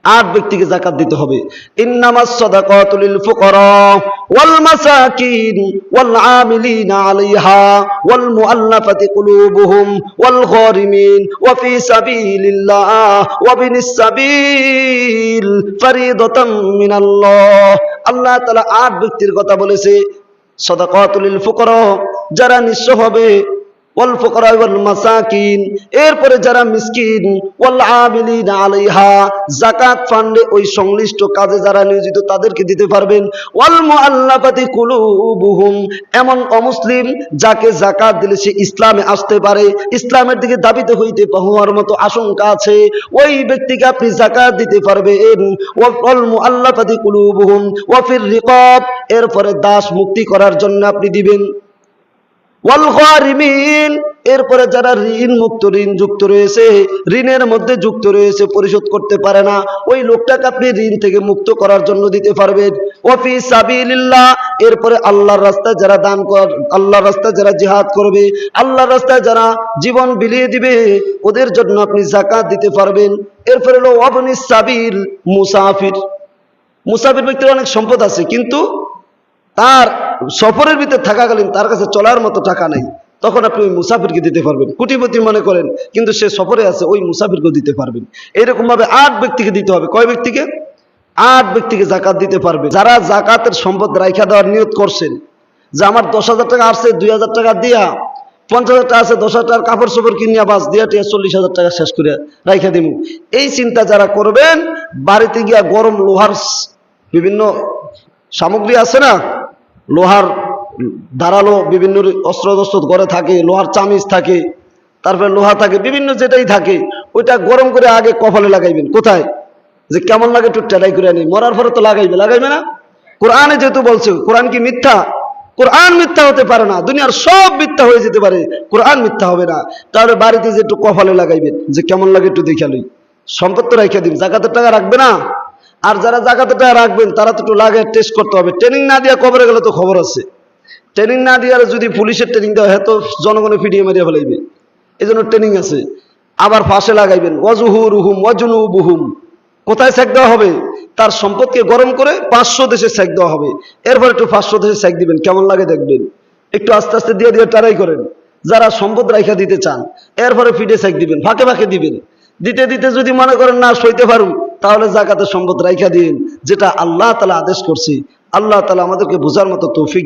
8 ব্যক্তিকে যাকাত দিতে হবে। ইন্নামাস সাদাকাতু লিল ফুকারা ওয়াল মাসাকিন ওয়াল আমিলিনা আলাইহা ওয়াল মুআল্লাফাতি কুলুবুহুম ওয়াল গারিমিন ওয়া ফি সাবিলিল্লাহ ওয়া বিনিস সাবিল ফরিদাতাম মিনাল্লাহ। আল্লাহ তাআলা 8 ব্যক্তির কথা বলেছে। সাদাকাতু লিল ফুকারা, যারা নিঃস্ব হবে, ওয়াল ফুকারা ওয়াল মাসাকিন, এরপরে যারা মিসকিন, ওয়াল আমিলিনা আলাইহা, যাকাত ফান্ডে ওই সংশ্লিষ্ট কাজে যারা নিয়োজিত তাদেরকে দিতে পারবেন। ওয়াল মুআল্লাফাতি কুলুবুহুম, এমন অমুসলিম যাকে যাকাত দিলে সে ইসলামে আসতে পারে, ইসলামের দিকে ধাবিত হইতে হওয়ার মতো আশঙ্কা আছে, ওই ব্যক্তিকে আপনি যাকাত দিতে পারবেন। ওয়াল মুআল্লাফাতি কুলুবুহুম ওয়া ফির রিকাব, এরপরে দাস মুক্তি করার জন্য আপনি দিবেন। ওয়াল গারিমিন, এরপরে যারা ঋণ মুক্ত, ঋণ যুক্ত রয়েছে, ঋণের মধ্যে যুক্ত রয়েছে, পরিশোধ করতে পারে না, ওই লোকটাকে আপনি ঋণ থেকে মুক্ত করার জন্য দিতে পারবেন। ওয়া ফি সাবিলিল্লাহ, এরপরে আল্লাহর রাস্তায় যারা দান কর, আল্লাহর রাস্তায় যারা জিহাদ করবে, আল্লাহর রাস্তায় যারা জীবন বিলিয়ে দিবে, ওদের জন্য আপনি যাকাত দিতে পারবেন। এরপরে হলো ওয়াবনিস সাবিল, মুসাফির। মুসাফির ব্যক্তির অনেক সম্পদ আছে, কিন্তু তার সফরের ভিতরে থাকাকালীন তার কাছে চলার মতো টাকা নেই, তখন আপনি ওই মুসাফিরকে দিতে পারবেন। কোটিপতি মনে করেন, কিন্তু সে সফরে আছে, ওই মুসাফিরকে দিতে পারবেন। এইরকম ভাবে 8 ব্যক্তিকে দিতে হবে। কয় ব্যক্তিকে? 8 ব্যক্তিকে যাকাত দিতে পারবে। যারা যাকাতের সম্পদ রাইখা দেওয়ার নিয়ত করছেন, যে আমার 10,000 টাকা আসছে, 2,000 টাকা দিয়া, 50,000 টাকা আছে, 10,000 টাকার কাপড় চোপড় কিনিয়া বাস দিয়া টিয়া 40,000 টাকা শেষ করে রাইখা দিব, এই চিন্তা যারা করবেন, বাড়িতে গিয়া গরম লোহার বিভিন্ন সামগ্রী আছে না, লোহার ধারালো বিভিন্ন অস্ত্র ঘরে থাকে, লোহার চামিচ থাকে, তারপরে লোহা থাকে, বিভিন্ন যেটাই থাকে, ওইটা গরম করে আগে কপালে লাগাইবেন। কোথায়? যে কেমন লাগে একটু টেলাই করে আনি, মরার পরে তো লাগাইবে না? কোরআনে যেহেতু বলছে, কোরআন কি মিথ্যা? কোরআন মিথ্যা হতে পারে না, দুনিয়ার সব মিথ্যা হয়ে যেতে পারে, কোরআন মিথ্যা হবে না। তাহলে বাড়িতে যে একটু কপালে লাগাইবেন, যে কেমন লাগে একটু দেখে লই। সম্পদ তো রাইখা দিন, জাকাতের টাকা রাখবে না। আর যারা জাকাতের টাকা রাখবেন তারা তো একটু লাগে টেস্ট করতে হবে। ট্রেনিং না দিয়া কবরে গেলে তো খবর আছে। ট্রেনিং না দিয়ে যদি পুলিশের ট্রেনিং দেওয়া হয় তো জনগণে ফিরিয়ে মারিয়ে ফেলাইবে, এই জন্য ট্রেনিং আছে। আবার ফাঁসে লাগাইবেন, ওয়াজুহুরুহুম ওয়াজুনুবুহুম, কোথায় সেক দেওয়া হবে? তার সম্পদকে গরম করে 500 দেশে সেক দেওয়া হবে। এরপর একটু 500 দেশে সেক দিবেন, কেমন লাগে দেখবেন। একটু আস্তে আস্তে দিয়ে দিয়ে ট্রাই করেন, যারা সম্পদ রাইখা দিতে চান। এরপরে ফিডে সেক দিবেন, ফাঁকে ফাঁকে দিবেন। দিতে দিতে যদি মনে করেন না সইতে পারুন, তাহলে যাকাতের সম্পদ রাইখা দিন, যেটা আল্লাহ তাআলা আদেশ করছে। আল্লাহ তাআলা আমাদেরকে বোঝার মতো তৌফিক